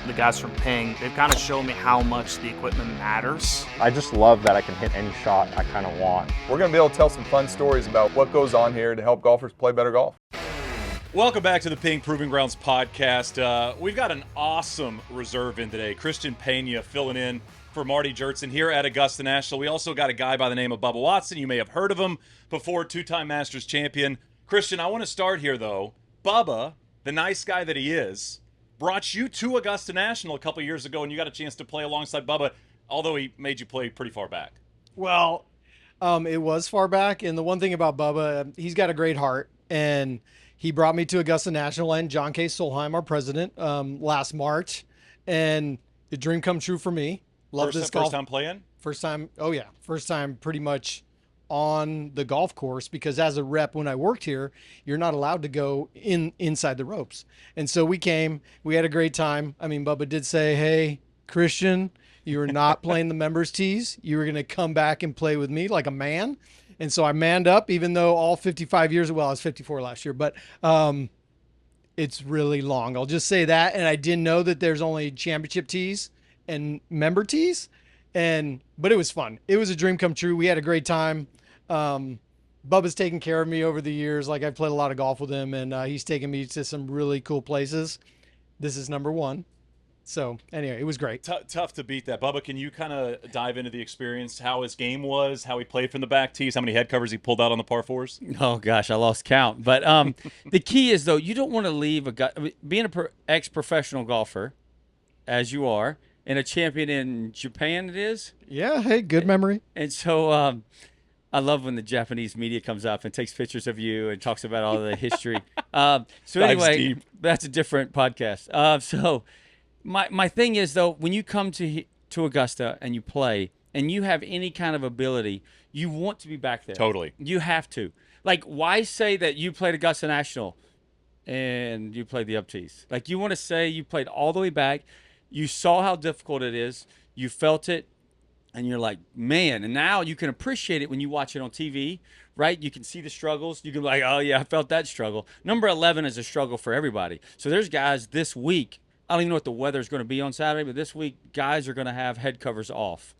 the guys from Ping, they've kind of shown me how much the equipment matters. I just love that I can hit any shot I kind of want. We're going to be able to tell some fun stories about what goes on here to help golfers play better golf. Welcome back to the Ping Proving Grounds podcast. We've got an awesome reserve in today. Christian Pena filling in for Marty Jertson here at Augusta National. We also got a guy by the name of Bubba Watson. You may have heard of him before, two-time Masters champion. Christian, I want to start here, though. Bubba, the nice guy that he is, brought you to Augusta National a couple years ago, and you got a chance to play alongside Bubba, although he made you play pretty far back. Well, it was far back, and the one thing about Bubba, he's got a great heart, and he brought me to Augusta National and John K. Solheim, our president, last March, and the dream come true for me. Love this golf. First time playing? First time, oh yeah, first time pretty much on the golf course, because as a rep when I worked here, you're not allowed to go inside the ropes. And so we came, we had a great time. I mean, Bubba did say, hey, Christian, you were not playing the members tees. You were going to come back and play with me like a man. And so I manned up, even though all 55 years, well, I was 54 last year, but it's really long. I'll just say that. And I didn't know that there's only championship tees and member tees. But it was fun. It was a dream come true. We had a great time. Bubba's taken care of me over the years. Like, I've played a lot of golf with him, and he's taken me to some really cool places. This is number one. So anyway, it was great. Tough to beat that. Bubba, can you kind of dive into the experience, how his game was, how he played from the back tees, how many head covers he pulled out on the par fours? Oh, gosh, I lost count. But the key is, though, you don't want to leave being an ex-professional golfer, as you are, and a champion in Japan it is. Yeah, hey, good memory. And so I love when the Japanese media comes up and takes pictures of you and talks about all the history. So anyway, that's a different podcast. So my thing is, though, when you come to Augusta and you play and you have any kind of ability, you want to be back there. Totally. You have to. Like, why say that you played Augusta National and you played the up tees? Like, you want to say you played all the way back. You saw how difficult it is. You felt it. And you're like, man, and now you can appreciate it when you watch it on TV, right? You can see the struggles. You can be like, oh, yeah, I felt that struggle. Number 11 is a struggle for everybody. So there's guys this week, I don't even know what the weather's going to be on Saturday, but this week guys are going to have head covers off.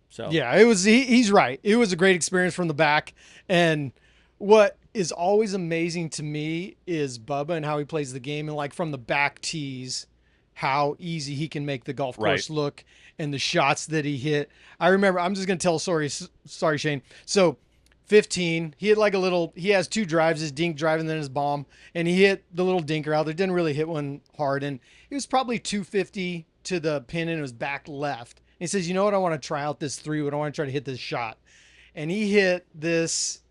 So yeah, he's right. It was a great experience from the back. And what is always amazing to me is Bubba and how he plays the game, and like from the back tees, how easy he can make the golf course look and the shots that he hit. I remember, I'm just going to tell a story. Sorry, Shane. So 15, he had he has two drives, his dink drive and then his bomb. And he hit the little dinker out there. Didn't really hit one hard. And he was probably 250 to the pin and it was back left. And he says, you know what? I want to try out this 3-wood. I want to try to hit this shot. And he hit this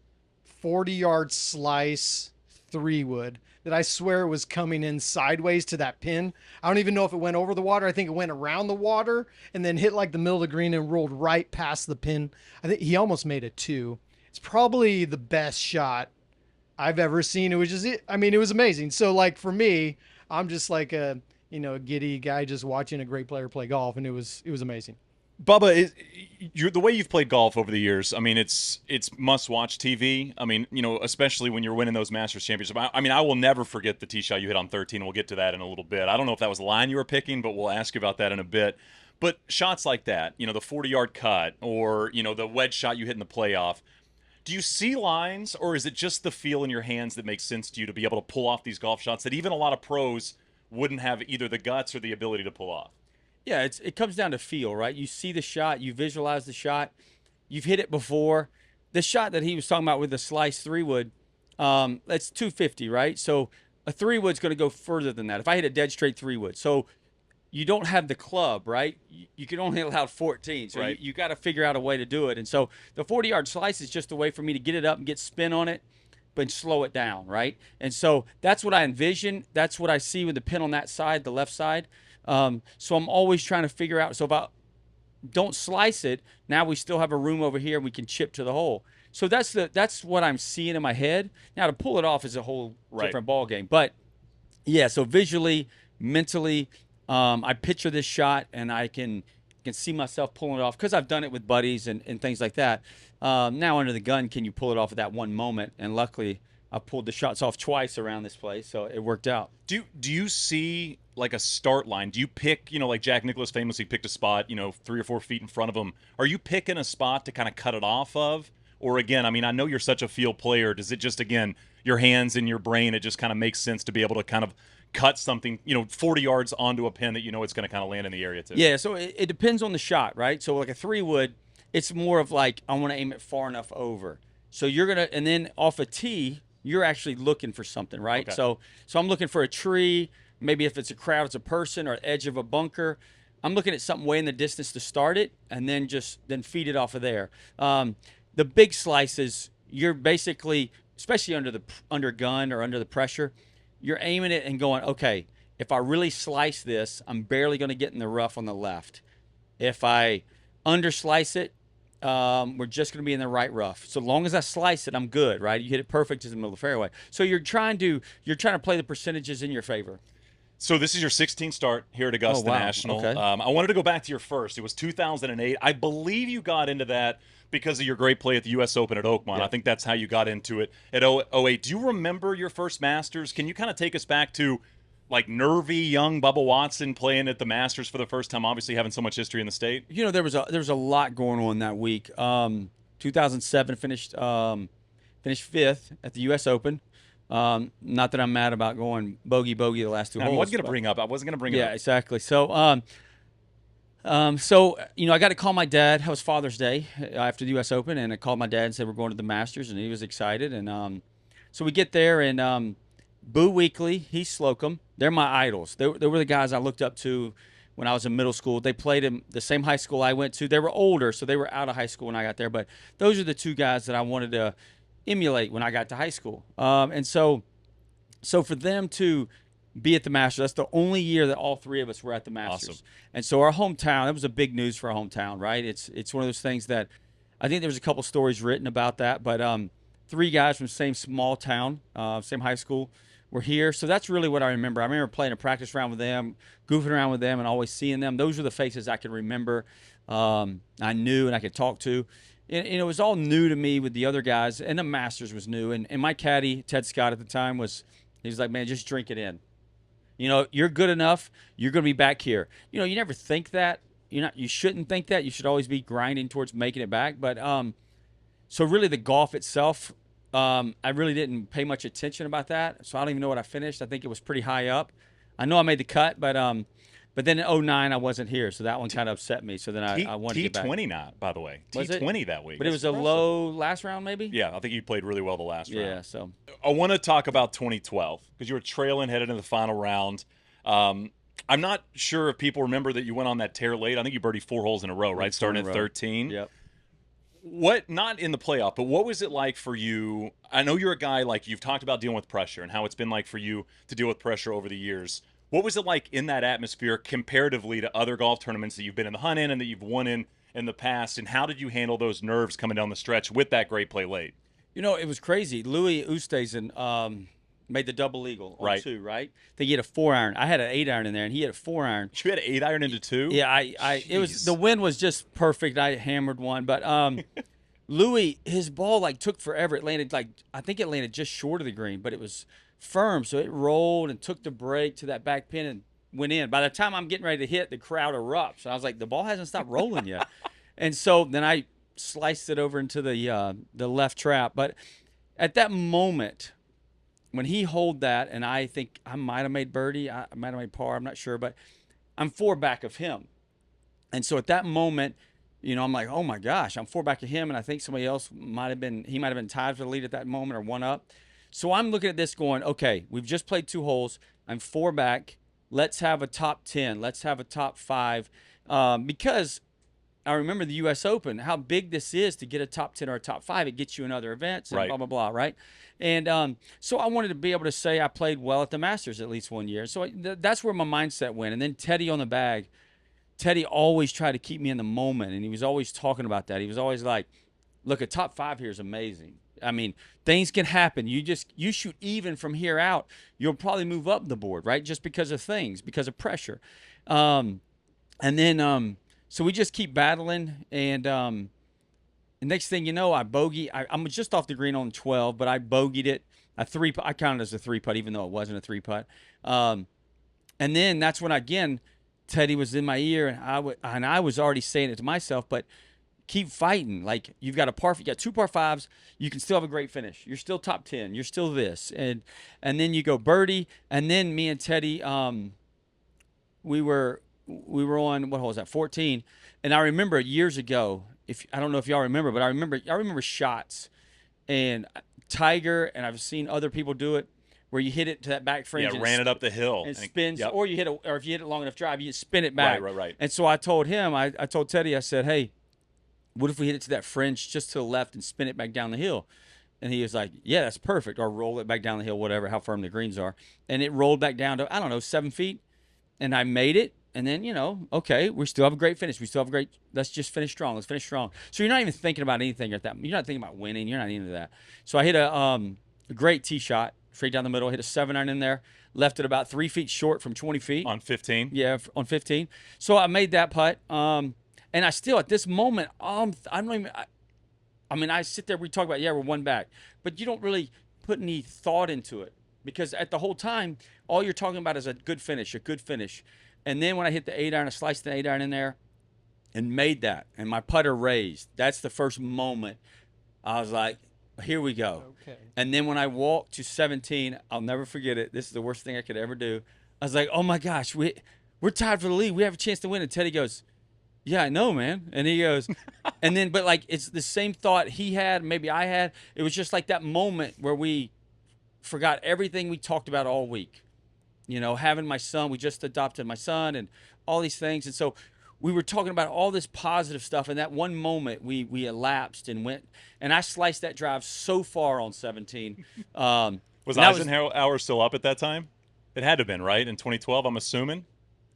40-yard slice 3-wood that I swear was coming in sideways to that pin. I don't even know if it went over the water. I think it went around the water and then hit like the middle of the green and rolled right past the pin. I think he almost made a 2. It's probably the best shot I've ever seen. It was just, it was amazing. So like for me, I'm just like a giddy guy just watching a great player play golf, and it was amazing. Bubba, the way you've played golf over the years, I mean, it's must-watch TV. I mean, especially when you're winning those Masters Championships. I mean, I will never forget the tee shot you hit on 13. We'll get to that in a little bit. I don't know if that was the line you were picking, but we'll ask you about that in a bit. But shots like that, the 40-yard cut or, the wedge shot you hit in the playoff, do you see lines, or is it just the feel in your hands that makes sense to you to be able to pull off these golf shots that even a lot of pros wouldn't have either the guts or the ability to pull off? Yeah, it comes down to feel, right? You see the shot, you visualize the shot, you've hit it before. The shot that he was talking about with the slice 3-wood, that's 250, right? So a 3-wood's going to go further than that. If I hit a dead straight 3-wood, so you don't have the club, right? You can only allow 14, so right. you got to figure out a way to do it. And so the 40-yard slice is just a way for me to get it up and get spin on it, but slow it down, right? And so that's what I envision. That's what I see with the pin on that side, the left side. So I'm always trying to figure out. So if I don't slice it, now we still have a room over here and we can chip to the hole. So that's what I'm seeing in my head. Now to pull it off is a whole different ball game. But yeah, so visually, mentally, I picture this shot and I can see myself pulling it off because I've done it with buddies and things like that. Now under the gun, can you pull it off at that one moment? And luckily, I pulled the shots off twice around this place, so it worked out. Do you see like a start line? Do you pick, like Jack Nicklaus famously picked a spot, 3 or 4 feet in front of him? Are you picking a spot to kind of cut it off of? Or again, I mean, I know you're such a field player. Does it just, again, your hands and your brain, it just kind of makes sense to be able to kind of cut something, 40 yards onto a pin that it's going to kind of land in the area too? Yeah, so it depends on the shot, right? So like a 3-wood, it's more of like I want to aim it far enough over. So you're going to, and then off a tee, you're actually looking for something, right? Okay. So I'm looking for a tree. Maybe if it's a crowd, it's a person or edge of a bunker. I'm looking at something way in the distance to start it, and then feed it off of there. The big slices, you're basically, especially under gun or under the pressure, you're aiming it and going, okay, if I really slice this, I'm barely going to get in the rough on the left. If I underslice it, we're just going to be in the right rough. So long as I slice it, I'm good, right? You hit it perfect in the middle of the fairway. So you're trying to play the percentages in your favor. So this is your 16th start here at Augusta National. Okay. I wanted to go back to your first. It was 2008. I believe you got into that because of your great play at the U.S. Open at Oakmont. Yeah. I think that's how you got into it at 08. Do you remember your first Masters? Can you kind of take us back to like nervy young Bubba Watson playing at the Masters for the first time, obviously having so much history in the state? There was a lot going on that week. 2007 finished 5th at the U.S. Open. Not that I'm mad about going bogey the last 2 holes. I wasn't going to bring it up. Yeah, exactly. So, I got to call my dad. It was Father's Day after the U.S. Open, and I called my dad and said we're going to the Masters, and he was excited. And so we get there, and Boo Weekley, he's Slocum. They're my idols. They were the guys I looked up to when I was in middle school. They played in the same high school I went to. They were older, so they were out of high school when I got there. But those are the 2 guys that I wanted to emulate when I got to high school. And so for them to be at the Masters, that's the only year that all 3 of us were at the Masters. Awesome. And so our hometown, that was a big news for our hometown, right? It's one of those things that I think there was a couple stories written about that, but 3 guys from the same small town, same high school, were here. So that's really what I remember. I remember playing a practice round with them, goofing around with them, and always seeing them. Those are the faces I can remember. I knew and I could talk to. And it was all new to me with the other guys, and the Masters was new. And my caddy, Ted Scott at the time, he was like, man, just drink it in. You're good enough. You're going to be back here. You never think that. You shouldn't think that. You should always be grinding towards making it back. But so really the golf itself, I really didn't pay much attention about that. So I don't even know what I finished. I think it was pretty high up. I know I made the cut, but then in 2009 I wasn't here, so that one kind of upset me. So then I wanted to get back. T20 not, by the way. Was it? T20 that week. But it was a low last round, maybe? Yeah, I think you played really well the last round. Yeah, so. I want to talk about 2012 because you were trailing headed into the final round. I'm not sure if people remember that you went on that tear late. I think you birdied 4 holes in a row, right? Starting at 13. Yep. What, not in the playoff, but what was it like for you? I know you're a guy, like you've talked about dealing with pressure and how it's been like for you to deal with pressure over the years. What was it like in that atmosphere comparatively to other golf tournaments that you've been in the hunt in and that you've won in the past? And how did you handle those nerves coming down the stretch with that great play late? It was crazy. Louis Oosthuizen made the double eagle on Right. 2, right? I think he had a 4-iron. I had an 8-iron in there, and he had a 4-iron. You had an 8-iron into 2? Yeah, it was, the wind was just perfect. I hammered one, but Louis, his ball took forever. It landed I think it landed just short of the green, but it was firm, so it rolled and took the break to that back pin and went in. By the time I'm getting ready to hit, the crowd erupts. I was like, the ball hasn't stopped rolling yet. And so then I sliced it over into the left trap. But at that moment, when he holed that, and I think I might have made birdie, I might have made par, I'm not sure, but I'm 4 back of him. And so at that moment, I'm like, oh my gosh, I'm 4 back of him, and I think somebody else might have been tied for the lead at that moment or 1 up. So I'm looking at this going, okay, we've just played 2 holes. I'm 4 back. Let's have a top 10. Let's have a top 5. Because I remember the U.S. Open, how big this is to get a top 10 or a top 5. It gets you in other events and Right. blah, blah, blah, right? And so I wanted to be able to say I played well at the Masters at least 1 year. So that's where my mindset went. And then Teddy on the bag, Teddy always tried to keep me in the moment, and he was always talking about that. He was always like, look, a top 5 here is amazing. I mean, things can happen. You shoot even from here out, you'll probably move up the board, right? Just because of things, because of pressure. And then so we just keep battling, and the next thing you know, I bogey. I'm just off the green on 12, but I bogeyed it I counted it as a 3-putt, even though it wasn't a 3-putt. And then that's when again Teddy was in my ear, and I was already saying it to myself, but keep fighting. Like, you got 2 par 5s, you can still have a great finish. You're still top 10. You're still this, and then you go birdie, and then me and Teddy, we were on, what hole was that, 14, and I remember years ago, I don't know if y'all remember, but I remember shots, and Tiger, and I've seen other people do it, where you hit it to that back fringe. Yeah, ran it up the hill. And spins, yep. or if you hit it long enough drive, you spin it back. Right. And so I told him, I told Teddy, I said, hey, what if we hit it to that fringe just to the left and spin it back down the hill? And he was like, yeah, that's perfect. Or roll it back down the hill, whatever, how firm the greens are. And it rolled back down to, I don't know, 7 feet. And I made it. And then, okay, we still have a great finish. Let's just finish strong. Let's finish strong. So you're not even thinking about anything at that. You're not thinking about winning. You're not into that. So I hit a great tee shot straight down the middle, hit a 7-iron in there, left it about 3 feet short from 20 feet. On 15? Yeah, on 15. So I made that putt. And I still, at this moment, I sit there, we talk about, we're one back. But you don't really put any thought into it. Because at the whole time, all you're talking about is a good finish. And then when I hit the 8-iron, I sliced the 8-iron in there and made that. And my putter raised. That's the first moment. I was like, here we go. Okay. And then when I walked to 17, I'll never forget it. This is the worst thing I could ever do. I was like, oh my gosh, we're tied for the lead. We have a chance to win. And Teddy goes, yeah, I know, man. And he goes, and then, but like, it's the same thought he had, maybe I had. It was just like that moment where we forgot everything we talked about all week. Having my son, we just adopted my son and all these things. And so we were talking about all this positive stuff, and that one moment we elapsed and went, and I sliced that drive so far on 17. Was Eisenhower still up at that time? It had to have been, right? In 2012, I'm assuming?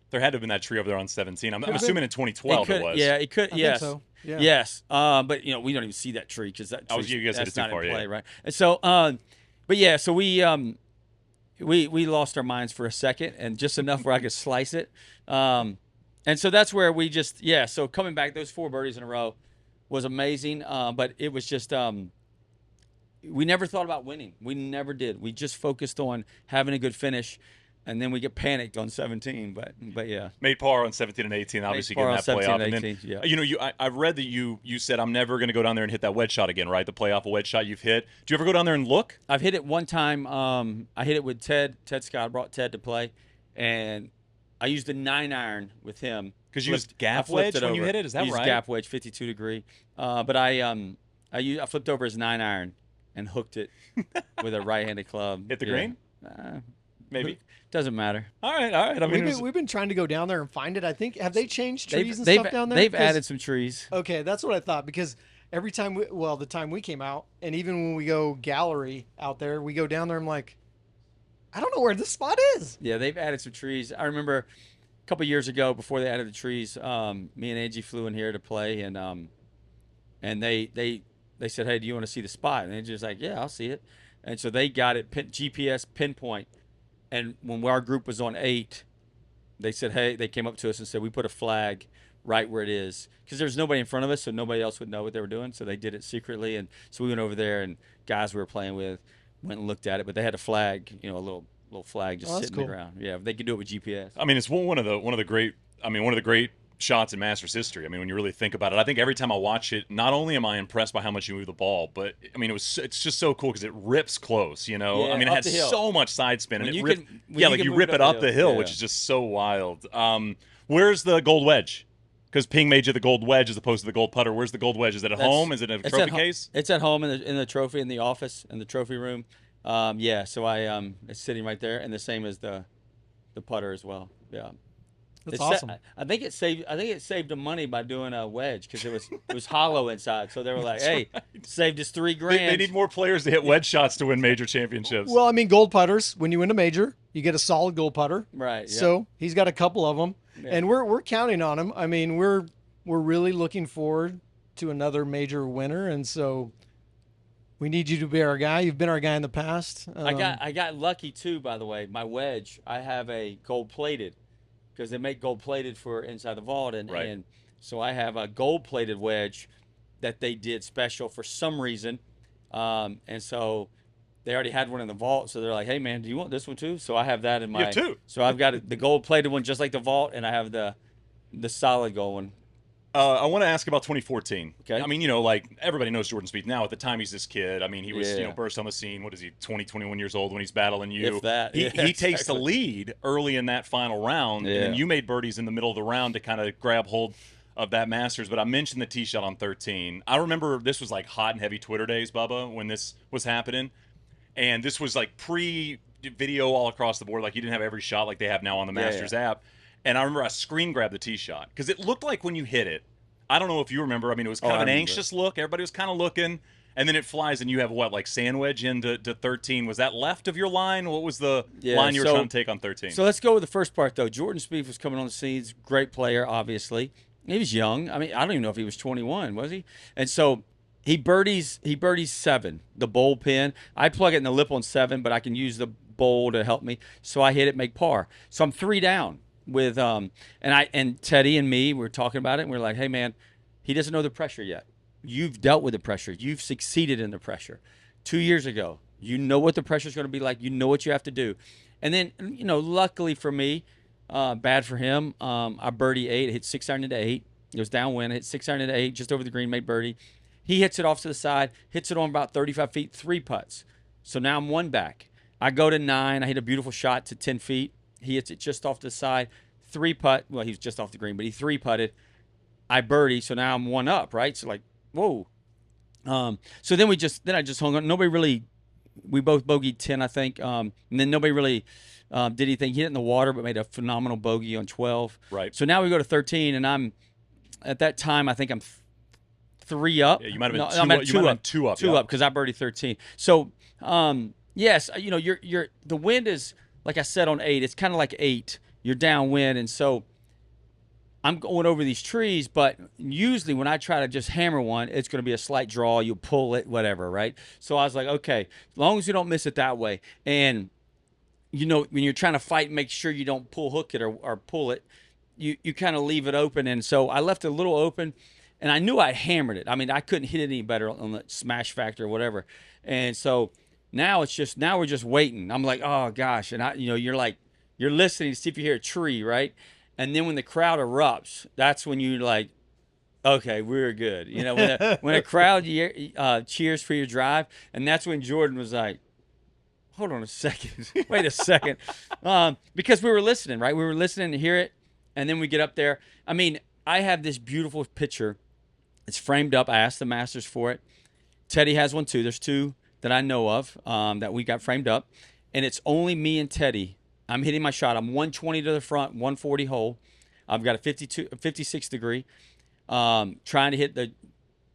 There had to have been that tree over there on 17. I'm assuming in 2012 it was. Yeah, it could. Yes. Think so. Yeah. Yes. But, we don't even see that tree because that tree, you guys hit it that's too not far, in play, yeah. right? And so, but yeah, so we lost our minds for a second, and just enough where I could slice it. And so that's where we just, so coming back, those 4 birdies in a row was amazing. But it was just, we never thought about winning. We never did. We just focused on having a good finish, and then we get panicked on 17. But yeah. Made par on 17 and 18, obviously getting that playoff. And then, I've read that you said, I'm never going to go down there and hit that wedge shot again, right? The playoff wedge shot you've hit. Do you ever go down there and look? I've hit it one time. I hit it with Ted Scott. I brought Ted to play, and I used a 9-iron with him. Because you used gap wedge when you hit it? Is that right? I used gap wedge, 52 degree. But I flipped over his 9-iron and hooked it with a right-handed club. Hit the green? Maybe. Doesn't matter. All right. I mean, we've been trying to go down there and find it. I think, have they changed trees and stuff down there? They've added some trees. Okay, that's what I thought, because every time the time we came out, and even when we go gallery out there, we go down there, I'm like, I don't know where this spot is. Yeah, they've added some trees. I remember a couple years ago, before they added the trees, me and Angie flew in here to play, and they said, hey, do you want to see the spot? And Angie's like, yeah, I'll see it. And so they got it GPS pinpoint. And when our group was on 8, they said, hey, they came up to us and said, we put a flag right where it is, because there's nobody in front of us, so nobody else would know what they were doing. So they did it secretly, and so we went over there, and guys we were playing with went and looked at it, but they had a flag, a little flag just sitting on the ground. Yeah, they could do it with GPS. I mean, it's one of the great shots in Masters history. I mean, when you really think about it, I think every time I watch it, not only am I impressed by how much you move the ball, but I mean, it's just so cool because it rips close. Yeah, I mean, it has so much side spin, and you rip it up the hill, which is just so wild. Where's the gold wedge? Because Ping made you the gold wedge as opposed to the gold putter. Where's the gold wedge? Is it at home? Is it in a trophy case? It's at home in the trophy, in the office, in the trophy room. So it's sitting right there, and the same as the putter as well. Yeah. That's awesome. I think it saved them money by doing a wedge, because it was hollow inside. So they were like, "Hey, saved us $3,000." They need more players to hit wedge shots to win major championships. Well, I mean, gold putters. When you win a major, you get a solid gold putter. Right. Yeah. So he's got a couple of them, and we're counting on him. I mean, we're really looking forward to another major winner, and so we need you to be our guy. You've been our guy in the past. I got lucky too, by the way. My wedge, I have a gold plated, because they make gold plated for inside the vault, and so I have a gold plated wedge that they did special for some reason, and so they already had one in the vault, so they're like, "Hey, man, do you want this one too?" So I have that in my. have two. So I've got the gold-plated one, just like the vault, and I have the solid gold one. I want to ask about 2014. Okay. I mean, you know, like everybody knows Jordan Spieth now. At the time, he's this kid. I mean, he was, you Yeah. know, burst on the scene. What is he, 20, 21 years old when he's battling you? If that. He, Yeah, he takes the exactly. lead early in that final round, Yeah. and you made birdies in the middle of the round to kind of grab hold of that Masters. But I mentioned the tee shot on 13. I remember this was like hot and heavy Twitter days, Bubba, when this was happening. And this was like pre-video all across the board. Like you didn't have every shot like they have now on the Masters app. And I remember I screen grabbed the tee shot because it looked like when you hit it, I don't know if you remember. I mean, it was kind of I an remember. anxious look. Everybody was kind of looking, and then it flies, and you have what, like sand wedge into 13. Was that left of your line? What was the line you were trying to take on 13? So let's go with the first part, though. Jordan Spieth was coming on the scene. He's a great player, obviously. He was young. I mean, I don't even know if he was 21, was he? And so he birdies 7, the bowl pin. I plug it in the lip on 7, but I can use the bowl to help me. So I hit it, make par. So I'm 3 down with and Teddy and me were talking about it, and we're like, hey man, he doesn't know the pressure yet. You've dealt with the pressure. You've succeeded in the pressure. 2 years ago, you know what the pressure is going to be like. You know what you have to do. And then, you know, luckily for me, bad for him, I birdie 8, hit 6 iron into 8. It was downwind, hit 6 iron into 8, just over the green, made birdie. He hits it off to the side, hits it on about 35 feet, 3 putts. So now I'm 1 back. I go to 9. I hit a beautiful shot to 10 feet. He hits it just off the side, 3 putt. Well, he was just off the green, but he 3 putted. I birdie, so now I'm 1 up, right? So like, whoa. So then I just hung on. Nobody really, we both bogeyed 10, I think. And then nobody really did anything. He hit it in the water, but made a phenomenal bogey on 12. Right. So now we go to 13, and at that time, I think I'm 3 up. Yeah, you might have been No, two I'm at up. You 2 might have up. been 2 up. 2 yeah. up because I birdied 13. So, yes, you know, you're the wind is, like I said on 8, it's kind of like 8. You're downwind, and so I'm going over these trees, but usually when I try to just hammer one, it's going to be a slight draw. You pull it, whatever, right? So I was like, okay, as long as you don't miss it that way. And, you know, when you're trying to fight, make sure you don't pull hook it or pull it, you kind of leave it open. And so I left it a little open, and I knew I hammered it. I mean, I couldn't hit it any better on the smash factor or whatever. And so now we're just waiting. I'm like, oh gosh. And you're listening to see if you hear a tree, right? And then when the crowd erupts, that's when you're like, okay, we're good. You know, when a crowd cheers for your drive, and that's when Jordan was like, hold on a second, wait a second, because we were listening, right? We were listening to hear it, and then we get up there. I mean, I have this beautiful picture. It's framed up. I asked the Masters for it. Teddy has one too. There's 2 that I know of that we got framed up, and it's only me and Teddy. I'm hitting my shot. I'm 120 to the front, 140 hole. I've got a 56 degree. Trying to hit the,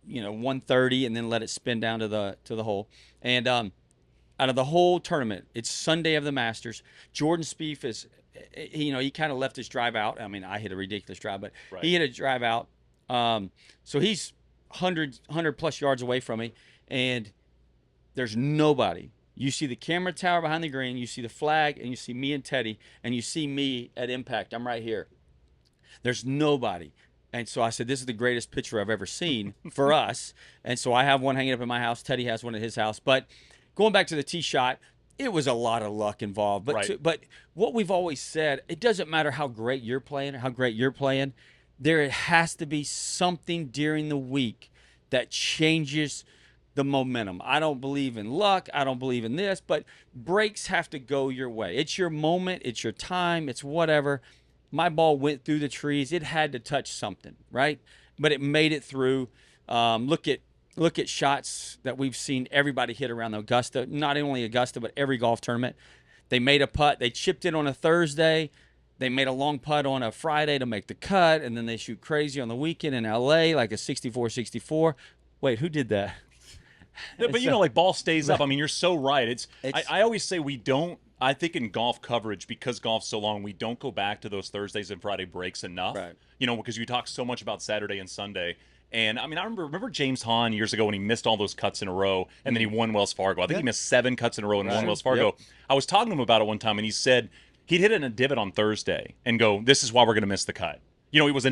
130 and then let it spin down to the hole. And out of the whole tournament, it's Sunday of the Masters. Jordan Spieth is, he kind of left his drive out. I mean, I hit a ridiculous drive, but Right. he hit a drive out. So he's 100 plus yards away from me, and there's nobody. You see the camera tower behind the green, you see the flag, and you see me and Teddy, and you see me at impact. I'm right here. There's nobody. And so I said, this is the greatest picture I've ever seen for us. And so I have one hanging up in my house. Teddy has one at his house. But going back to the tee shot, it was a lot of luck involved. But Right. but what we've always said, it doesn't matter how great you're playing or how great you're playing. There has to be something during the week that changes the momentum. I don't believe in luck. I don't believe in this, but breaks have to go your way. It's your moment. It's your time. It's whatever. My ball went through the trees. It had to touch something, right? But it made it through. Look at shots that we've seen everybody hit around Augusta. Not only Augusta, but every golf tournament. They made a putt. They chipped it on a Thursday. They made a long putt on a Friday to make the cut, and then they shoot crazy on the weekend in L.A. like a 64-64. Wait, who did that? Yeah, but like ball stays up. I mean, you're so right. It's- I always say we don't. I think in golf coverage, because golf's so long, we don't go back to those Thursdays and Friday breaks enough. Right. Because you talk so much about Saturday and Sunday. And I mean, I remember James Hahn years ago when he missed all those cuts in a row, and then he won Wells Fargo. I think he missed 7 cuts in a row and won Wells Fargo. Yep. I was talking to him about it one time, and he said he'd hit it in a divot on Thursday and go, "This is why we're going to miss the cut." You know, it was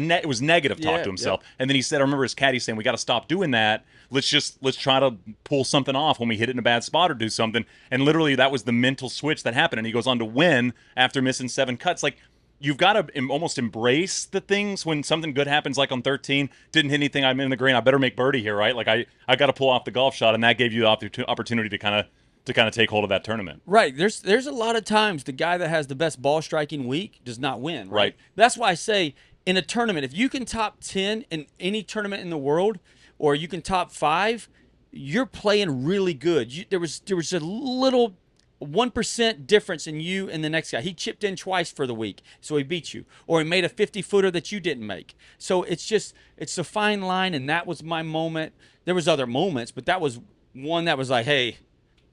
negative talk Yeah, to himself. And then he said, I remember his caddy saying, we got to stop doing that. Let's try to pull something off when we hit it in a bad spot or do something. And literally that was the mental switch that happened. And he goes on to win after missing 7 cuts. Like, you've got to almost embrace the things when something good happens, like on 13, didn't hit anything, I'm in the green, I better make birdie here, right? Like, I got to pull off the golf shot, and that gave you the opportunity to kind of take hold of that tournament. Right. There's a lot of times the guy that has the best ball striking week does not win. Right. That's why I say in a tournament, if you can top 10 in any tournament in the world, or you can top 5, you're playing really good. There was a little 1% difference in you and the next guy. He chipped in twice for the week, so he beat you. Or he made a 50-footer that you didn't make. So it's a fine line, and that was my moment. There was other moments, but that was one that was like, hey,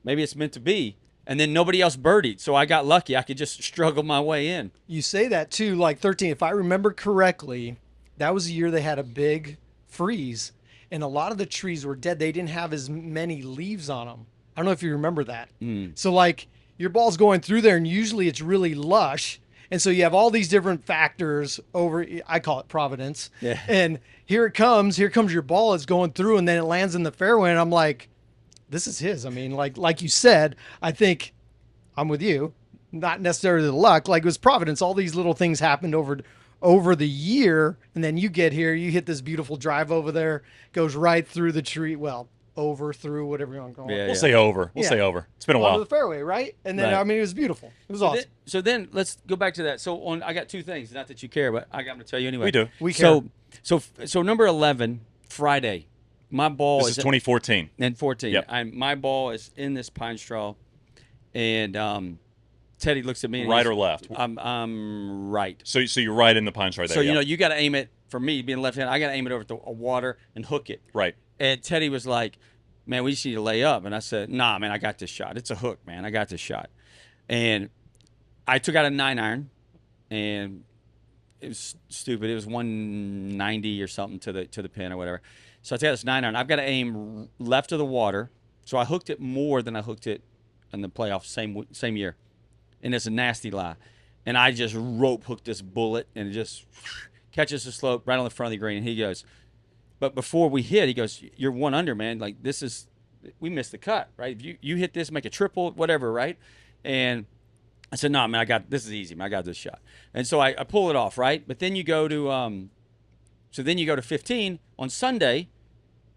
maybe it's meant to be. And then nobody else birdied, so I got lucky. I could just struggle my way in. You say that too, like 13. If I remember correctly, that was the year they had a big freeze, and a lot of the trees were dead. They didn't have as many leaves on them. I don't know if you remember that. So like your ball's going through there, and usually it's really lush, and so you have all these different factors over. I call it Providence. Yeah. And here comes your ball. It's going through, and then it lands in the fairway, and I'm like, this is his. I mean, like you said, I think I'm with you. Not necessarily the luck. Like, it was Providence. All these little things happened over the year, and then you get here, you hit this beautiful drive over there, goes right through the tree. Well, over, through, whatever you want to call it. We'll say over. We'll say over. It's been a Onto while. the fairway, right? And then Right. I mean, it was beautiful. It was awesome. So then let's go back to that. So I got 2 things. Not that you care, but I got to tell you anyway. We do. We care. So number 11, Friday. My ball This is 2014. and 14. Yep. My ball is in this pine straw, and Teddy looks at me. And Right he's- or left? I'm right. So you're right in the punch right there. So yeah. you got to aim it. For me, being left-handed, I got to aim it over the water and hook it. Right. And Teddy was like, man, we just need to lay up. And I said, nah, man, I got this shot. It's a hook, man. I got this shot. And I took out a 9-iron, and it was stupid. It was 190 or something to the pin or whatever. So I took out this 9-iron. I've got to aim left of the water. So I hooked it more than I hooked it in the playoffs same year. And it's a nasty lie. And I just rope hooked this bullet, and it just catches the slope right on the front of the green. And he goes, but before we hit, he goes, you're 1 under, man. Like, we missed the cut, right? If you hit this, make a triple, whatever, right? And I said, no, man, this is easy, man. I got this shot. And so I pull it off, right? But then you go to 15 on Sunday,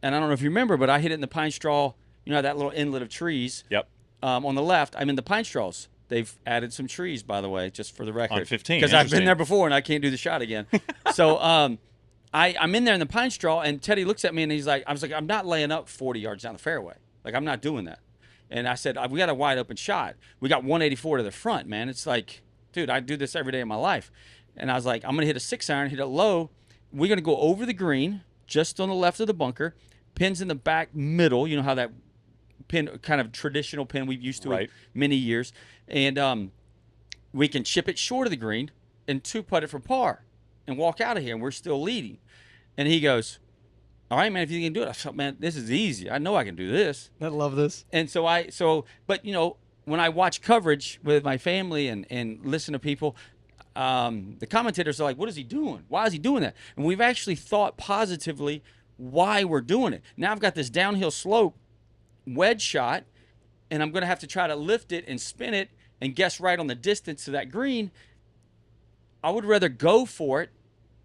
and I don't know if you remember, but I hit it in the pine straw, that little inlet of trees. Yep. On the left, I'm in the pine straws. They've added some trees, by the way, just for the record. On 15, because I've been interesting. there before, and I can't do the shot again. So I'm in there in the pine straw, and Teddy looks at me, and I was like, I'm not laying up 40 yards down the fairway. Like, I'm not doing that. And I said, we got a wide open shot. We got 184 to the front, man. It's like, dude, I do this every day of my life. And I was like, I'm going to hit a 6-iron, hit it low. We're going to go over the green, just on the left of the bunker. Pins in the back middle. You know how that pin, kind of traditional pin we've used to Right. it many years. And we can chip it short of the green and 2-putt it for par and walk out of here, and we're still leading. And he goes, all right, man, if you can do it. I thought, man, this is easy. I know I can do this. I love this. And but when I watch coverage with my family and listen to people, the commentators are like, what is he doing? Why is he doing that? And we've actually thought positively why we're doing it. Now I've got this downhill slope wedge shot, and I'm going to have to try to lift it and spin it and guess right on the distance to that green. I would rather go for it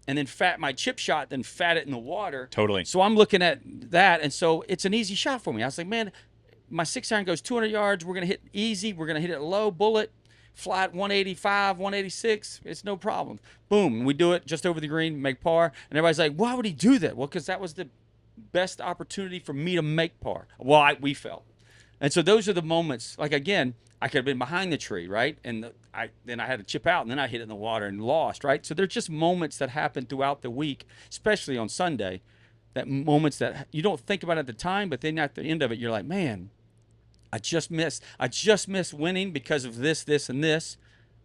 and then fat my chip shot than fat it in the water. Totally. So I'm looking at that, and so it's an easy shot for me. I was like, man, my 6-iron goes 200 yards. We're going to hit easy. We're going to hit it low, bullet, flat 185, 186. It's no problem. Boom. We do it just over the green, make par. And everybody's like, why would he do that? Well, because that was the best opportunity for me to make par. Well, we felt. And so those are the moments. Like, again, I could have been behind the tree, right? And then I had to chip out, and then I hit it in the water and lost, right? So there's just moments that happen throughout the week, especially on Sunday, that moments that you don't think about at the time, but then at the end of it, you're like, man, I just missed winning because of this, this, and this,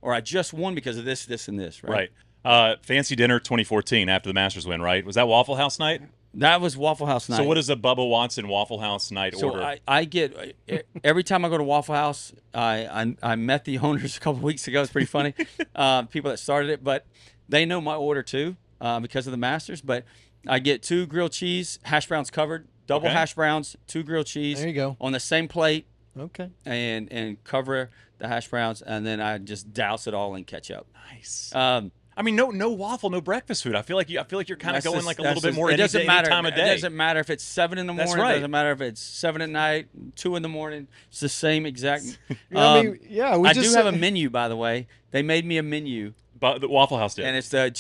or I just won because of this, this, and this, right? Right. Fancy dinner 2014 after the Masters win, right? Was that Waffle House night? That was Waffle House night. So what is a Bubba Watson Waffle House night order? So I get every time I go to Waffle House, I met the owners a couple weeks ago. It's pretty funny, people that started it, but they know my order too. because of the Masters. But I get 2 grilled cheese, hash browns covered, double Okay. hash browns, 2 grilled cheese. There you go. On the same plate, Okay. and cover the hash browns, and then I just douse it all in ketchup. Nice. Um, I mean, no waffle, no breakfast food. I feel like you're kind of That's going just- like a that's little bit just- more It any doesn't day- matter. any time of It day. doesn't matter if it's 7 in the That's morning. right. It doesn't matter if it's 7 at night, 2 in the morning. It's the same exact. I mean, yeah, we I just do have a said- menu, by the way. They made me a menu, But the Waffle House did. and it's the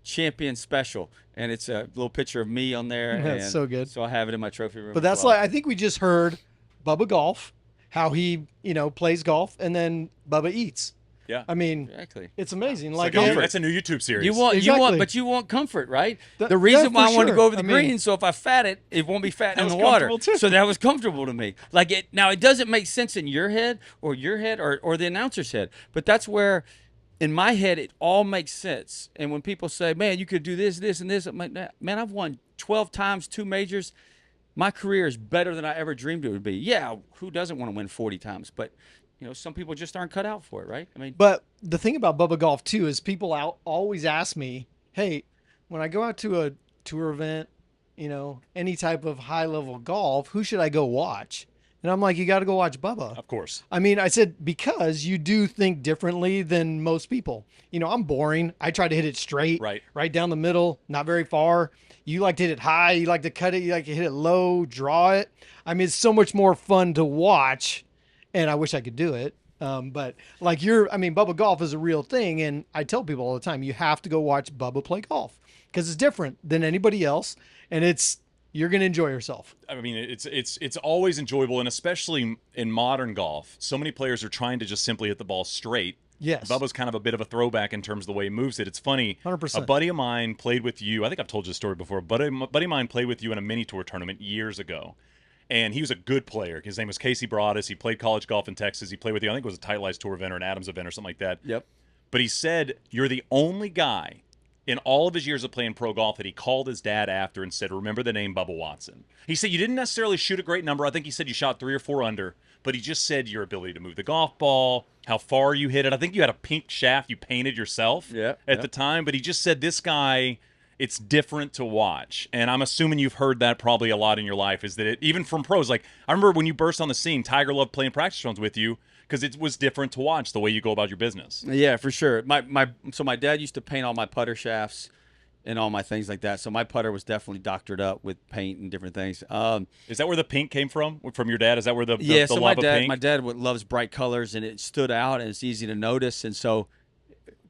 champion special, and it's a little picture of me on there. That's and so good. So I have it in my trophy room. But as that's well. like, I think we just heard Bubba Golf, how he, plays golf, and then Bubba eats. Yeah. I mean, Exactly. it's amazing. It's Like, like a new- and- that's a new YouTube series. You want, Exactly. but you want comfort, right? Th- The reason yeah, why for I wanted to sure. go over the I mean- green, so if I fat it, it won't be fat in was the water. comfortable too. So that was comfortable to me. Like it now, it doesn't make sense in your head or the announcer's head, but that's where, in my head, it all makes sense. And when people say, "Man, you could do this, this, and this," I'm like, "Man, I've won 12 times, 2 majors. My career is better than I ever dreamed it would be." Yeah, who doesn't want to win 40 times? But some people just aren't cut out for it, right? I mean, But the thing about Bubba Golf too is people always ask me, "Hey, when I go out to a tour event, any type of high level golf, who should I go watch?" And I'm like, "You got to go watch Bubba." Of course. I mean, I said because you do think differently than most people. I'm boring. I try to hit it straight, Right. down the middle, not very far. You like to hit it high. You like to cut it. You like to hit it low, draw it. I mean, it's so much more fun to watch. And I wish I could do it. But like Bubba Golf is a real thing. And I tell people all the time, you have to go watch Bubba play golf because it's different than anybody else. And you're going to enjoy yourself. I mean, it's always enjoyable, and especially in modern golf, so many players are trying to just simply hit the ball straight. Yes. Bubba's kind of a bit of a throwback in terms of the way he moves it. It's funny. 100%. A buddy of mine played with you. I think I've told you the story before. A buddy of mine played with you in a mini tour tournament years ago. And he was a good player. His name was Casey Broadus. He played college golf in Texas. He played with you. I think it was a Tight Lights Tour event or an Adams event or something like that. yep. But he said, you're the only guy in all of his years of playing pro golf that he called his dad after and said, remember the name Bubba Watson. He said, you didn't necessarily shoot a great number. I think he said you shot 3 or 4 under. But he just said your ability to move the golf ball, how far you hit it. I think you had a pink shaft you painted yourself at the time. But he just said, this guy, it's different to watch. And I'm assuming you've heard that probably a lot in your life, is that even from pros. Like, I remember when you burst on the scene, Tiger loved playing practice rounds with you because it was different to watch the way you go about your business. Yeah, for sure. So my dad used to paint all my putter shafts and all my things like that. So my putter was definitely doctored up with paint and different things. Is that where the pink came from your dad? Is that where the So love my of dad, pink? loves bright colors, and it stood out, and it's easy to notice. And so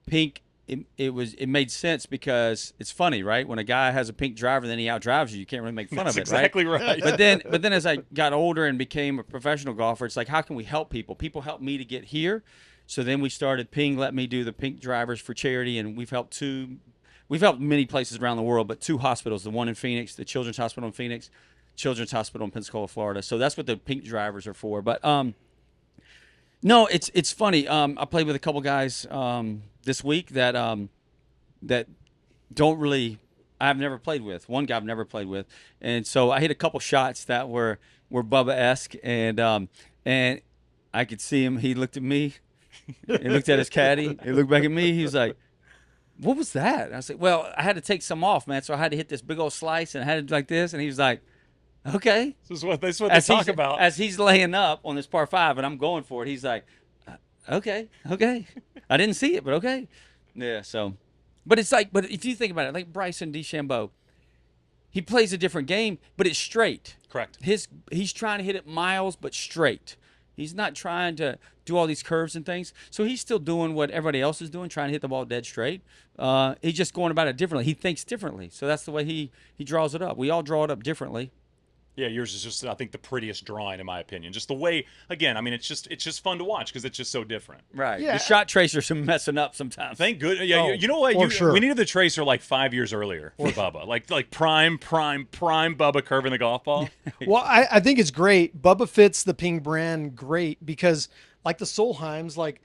pink, it made sense because it's funny, right? When a guy has a pink driver, then he outdrives you. You can't really make fun That's of it, exactly right. But then as I got older and became a professional golfer, it's like, how can we help people? People helped me to get here. So then we started Ping let me do the pink drivers for charity, and we've helped many places around the world, but 2 hospitals, the one in Phoenix, the Children's Hospital in Phoenix, Children's Hospital in Pensacola, Florida. So that's what the pink drivers are for. But no, it's funny. I played with a couple guys this week that don't really I've never played with. One guy I've never played with. And so I hit a couple shots that were Bubba-esque, and I could see him. He looked at me. He looked at his caddy. He looked back at me. He was like, "What was that?" And I said, "Well, I had to take some off, man. So I had to hit this big old slice, and I had to do like this." And he was like, "Okay." This is what they talk about. As he's laying up on this par 5, and I'm going for it, he's like, "Okay. I didn't see it, but okay." Yeah. So, but it's like, but if you think about it, like Bryson DeChambeau, he plays a different game, but it's straight. Correct. He's trying to hit it miles, but straight. He's not trying to do all these curves and things. So he's still doing what everybody else is doing, trying to hit the ball dead straight. He's just going about it differently. He thinks differently. So that's the way he draws it up. We all draw it up differently. Yeah, yours is just, I think, the prettiest drawing in my opinion. Just the way, again, I mean, it's just fun to watch because it's just so different. Right. Yeah. The shot tracers are messing up sometimes. Thank good. Yeah, Oh, you know what? for sure. We needed the tracer like 5 years earlier for Bubba, like prime Bubba curving the golf ball. Well, I think it's great. Bubba fits the Ping brand great because, like the Solheims, like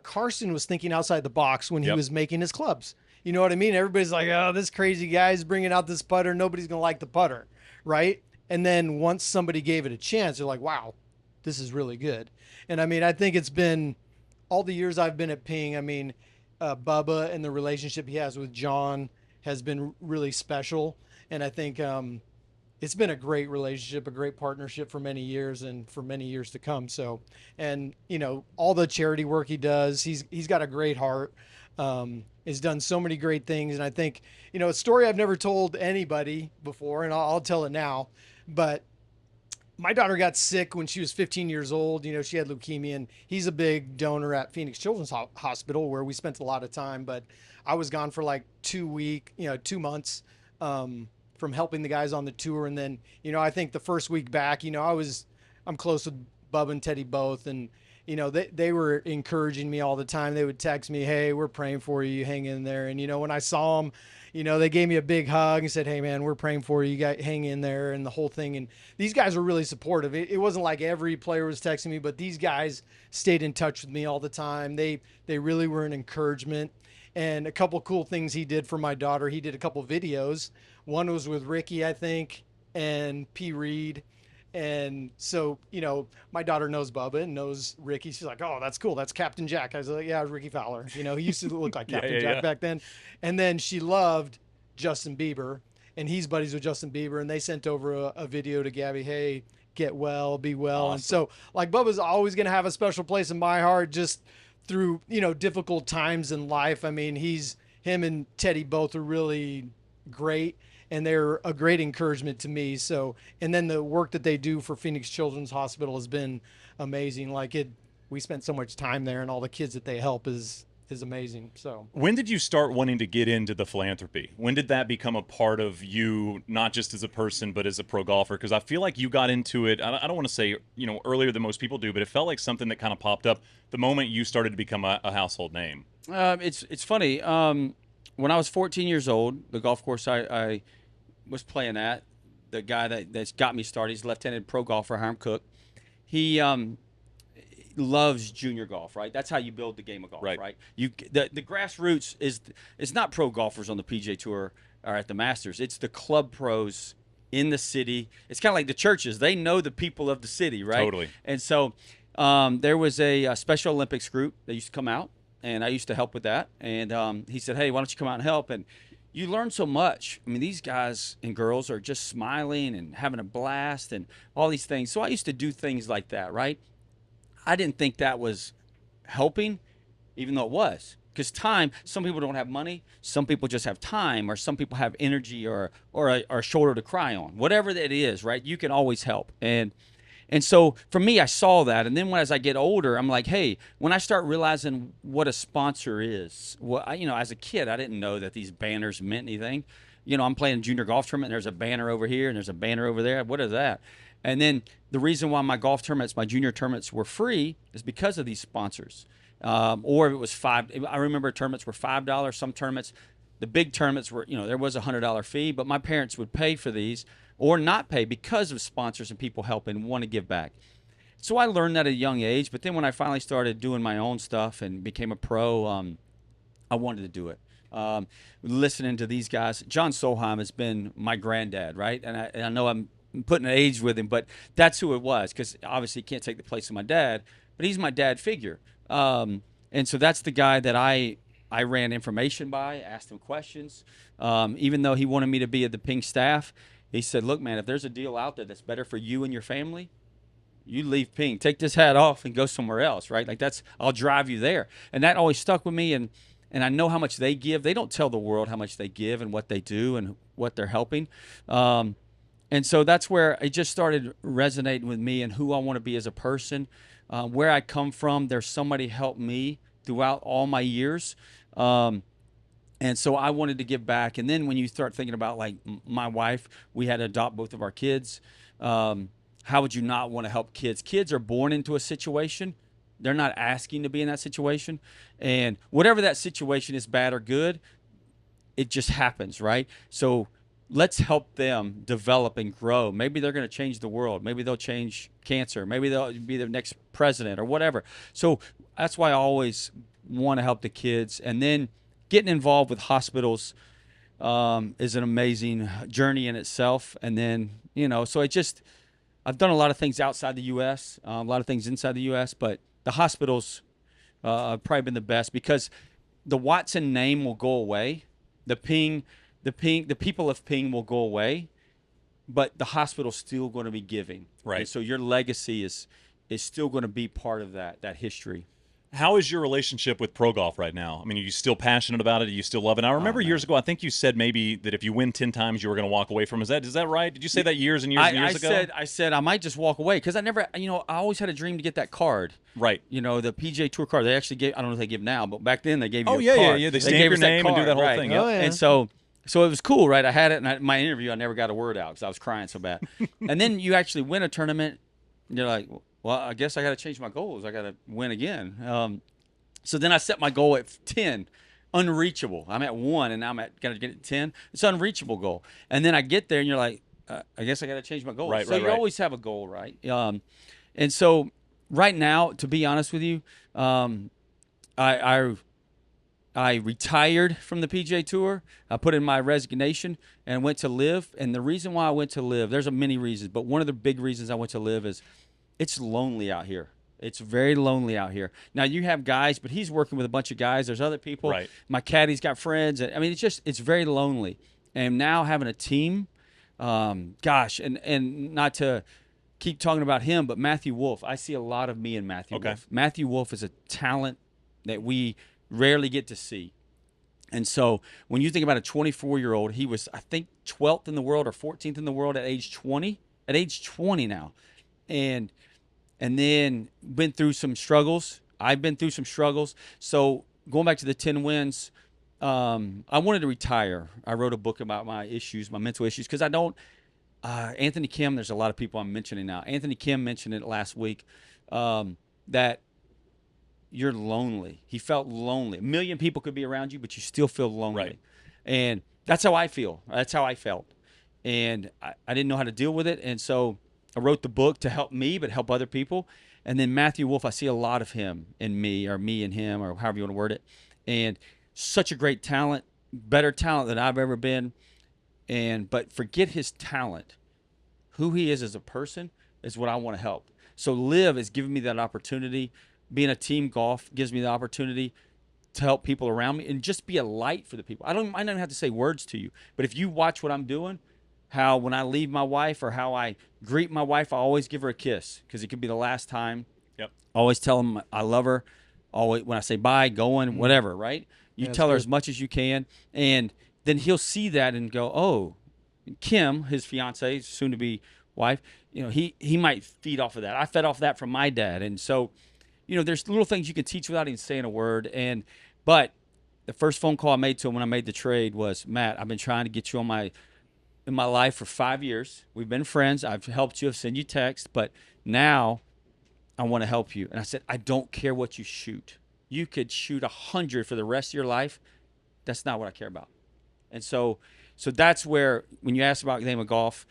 Carson was thinking outside the box when he Yep. was making his clubs. You know what I mean? Everybody's like, "Oh, this crazy guy's bringing out this putter. Nobody's gonna like the putter," right? And then once somebody gave it a chance, they're like, "Wow, this is really good." And I mean, I think it's been all the years I've been at Ping. I mean, Bubba and the relationship he has with John has been really special. And I think it's been a great relationship, a great partnership for many years and for many years to come. So, and all the charity work he does, he's got a great heart. Has done so many great things, and I think a story I've never told anybody before, and I'll tell it now. But my daughter got sick when she was 15 years old. She had leukemia, and he's a big donor at Phoenix Children's Hospital, where we spent a lot of time. But I was gone for like 2 months. From helping the guys on the tour. And then, I think the first week back, I'm close with Bubba and Teddy both. And, they were encouraging me all the time. They would text me, hey, we're praying for you. Hang in there. And, when I saw them, they gave me a big hug and said, hey man, we're praying for you. You got hang in there and the whole thing. And these guys were really supportive. It wasn't like every player was texting me, but these guys stayed in touch with me all the time. They really were an encouragement. And a couple cool things he did for my daughter. He did a couple videos. One was with Ricky, I think, and P. Reed. And so, my daughter knows Bubba and knows Ricky. She's like, oh, that's cool. That's Captain Jack. I was like, yeah, Ricky Fowler. He used to look like Captain Jack back then. And then she loved Justin Bieber, and he's buddies with Justin Bieber. And they sent over a video to Gabby, hey, get well, be well. Awesome. And so, like, Bubba's always going to have a special place in my heart just through, difficult times in life. I mean, him and Teddy both are really great. And they're a great encouragement to me. So, and then the work that they do for Phoenix Children's Hospital has been amazing. We spent so much time there, and all the kids that they help is amazing. So, when did you start wanting to get into the philanthropy? When did that become a part of you, not just as a person, but as a pro golfer? Because I feel like you got into it, I don't want to say, earlier than most people do, but it felt like something that kind of popped up the moment you started to become a household name. It's funny. When I was 14 years old, the golf course I was playing at, the guy that's got me started, he's a left-handed pro golfer, Hiram Cook. He loves junior golf, right? That's how you build the game of golf, right? The grassroots it's not pro golfers on the PGA Tour or at the Masters. It's the club pros in the city. It's kind of like the churches. They know the people of the city, right? Totally. And so there was a Special Olympics group that used to come out, and I used to help with that. And he said, hey, why don't you come out and help? And you learn so much. I mean, these guys and girls are just smiling and having a blast and all these things. So I used to do things like that, right? I didn't think that was helping, even though it was. Because time, some people don't have money, some people just have time, or some people have energy or a shoulder to cry on. Whatever that is, right? You can always help. And so for me, I saw that. And then as I get older, I'm like, hey, when I start realizing what a sponsor is, as a kid, I didn't know that these banners meant anything. I'm playing a junior golf tournament, and there's a banner over here, and there's a banner over there. What is that? And then the reason why my golf tournaments, my junior tournaments were free is because of these sponsors. Or if it was $5, I remember tournaments were $5. Some tournaments, the big tournaments were, there was a $100 fee, but my parents would pay for these or not pay because of sponsors and people helping and want to give back. So I learned that at a young age, but then when I finally started doing my own stuff and became a pro, I wanted to do it. Listening to these guys, John Solheim has been my granddad, right? And I know I'm putting an age with him, but that's who it was, because obviously he can't take the place of my dad, but he's my dad figure. And so that's the guy that I ran information by, asked him questions. Even though he wanted me to be at the Ping staff, he said, look, man, if there's a deal out there that's better for you and your family, you leave Ping, take this hat off and go somewhere else, right? Like I'll drive you there. And that always stuck with me. And I know how much they give. They don't tell the world how much they give and what they do and what they're helping. And so that's where it just started resonating with me and who I want to be as a person, where I come from. There's somebody helped me throughout all my years. And so I wanted to give back. And then when you start thinking about, like, my wife, we had to adopt both of our kids. How would you not want to help kids? Kids are born into a situation. They're not asking to be in that situation. And whatever that situation is, bad or good, it just happens, right? So let's help them develop and grow. Maybe they're going to change the world. Maybe they'll change cancer. Maybe they'll be the next president or whatever. So that's why I always want to help the kids. And then getting involved with hospitals is an amazing journey in itself. And then, so I've done a lot of things outside the U.S., a lot of things inside the U.S., but the hospitals have probably been the best, because the Watson name will go away. The people of Ping will go away, but the hospital's still going to be giving. Right. And so your legacy is still going to be part of that history. How is your relationship with pro golf right now? I mean, are you still passionate about it? Do you still love it? I remember years ago, I think you said maybe that if you win 10 times, you were going to walk away from it. Is that right? Did you say that years and years ago? I said I might just walk away because I always had a dream to get that card. Right. The PGA Tour card. They actually gave, I don't know if they give now, but back then they gave you a yeah, card. yeah. They stamp your name and do that whole thing. Yep. Oh, yeah. And so it was cool, right? I had it, and my interview, I never got a word out because I was crying so bad. And then you actually win a tournament, and you're like, well, I guess I got to change my goals. I got to win again. So then I set my goal at 10, unreachable. I'm at 1, and now got to get it 10. It's an unreachable goal. And then I get there, and you're like, I guess I got to change my goal. So you always have a goal, right? And so right now, to be honest with you, I retired from the PGA Tour. I put in my resignation and went to live. And the reason why I went to live, there's many reasons, but one of the big reasons I went to live is it's lonely out here. It's very lonely out here. Now, you have guys, but he's working with a bunch of guys. There's other people. Right. My caddy's got friends. I mean, it's very lonely. And now having a team, gosh, and not to keep talking about him, but Matthew Wolff, I see a lot of me in Matthew Wolff. Matthew Wolff is a talent that we rarely get to see. And so when you think about a 24-year-old, he was, I think, 12th in the world or 14th in the world at age 20. At age 20 now. And then been through some struggles. I've been through some struggles. So going back to the 10 wins, I wanted to retire. I wrote a book about my issues, my mental issues, because I don't Anthony Kim, there's a lot of people I'm mentioning now. Anthony Kim mentioned it last week, that you're lonely. He felt lonely. A million people could be around you, but you still feel lonely. Right. And that's how I feel. That's how I felt. And I didn't know how to deal with it. And so I wrote the book to help me, but help other people. And then Matthew Wolff, I see a lot of him in me, or me in him, or however you want to word it. And such a great talent, better talent than I've ever been. But forget his talent. Who he is as a person is what I want to help. So Live is giving me that opportunity. Being a team golf gives me the opportunity to help people around me and just be a light for the people. I don't have to say words to you, but if you watch what I'm doing, how when I leave my wife or how I greet my wife, I always give her a kiss because it could be the last time. Yep. I always tell them I love her. Always when I say bye, going, whatever, right? You tell her as much as you can, and then he'll see that and go, oh, Kim, his fiance, soon to be wife, he might feed off of that. I fed off that from my dad, and so, there's little things you can teach without even saying a word. But the first phone call I made to him when I made the trade was, Matt, I've been trying to get you in my life for 5 years. We've been friends. I've helped you. I've sent you texts, but now I want to help you. And I said, I don't care what you shoot. You could shoot 100 for the rest of your life. That's not what I care about. And so that's where, when you ask about the game of golf,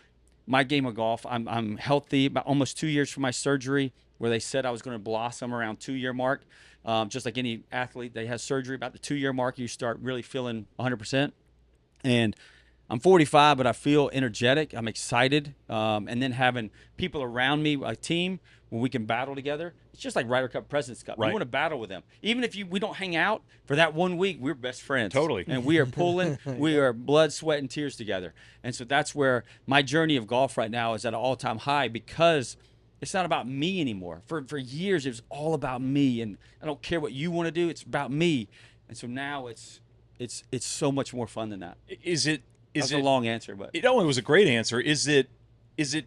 my game of golf, I'm healthy, about almost 2 years from my surgery, where they said I was going to blossom around 2-year mark. Just like any athlete, they have surgery about the 2-year mark, you start really feeling 100%. And I'm 45, but I feel energetic. I'm excited. And then having people around me, a team, where we can battle together. It's just like Ryder Cup, President's Cup. Right. We want to battle with them. Even if we don't hang out for that 1 week, we're best friends. Totally. And we are pulling. We are blood, sweat, and tears together. And so that's where my journey of golf right now is at an all-time high, because it's not about me anymore. For years, it was all about me, and I don't care what you want to do. It's about me. And so now it's so much more fun than that. That's a long answer, but it was a great answer. Is it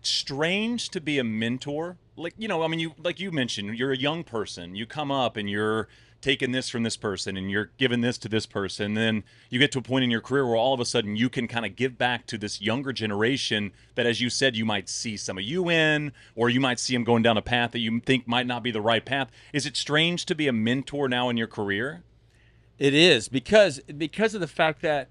strange to be a mentor? Like, you mentioned, you're a young person. You come up and you're taking this from this person and you're giving this to this person. Then you get to a point in your career where all of a sudden you can kind of give back to this younger generation that, as you said, you might see some of you in, or you might see them going down a path that you think might not be the right path. Is it strange to be a mentor now in your career? It is, because of the fact that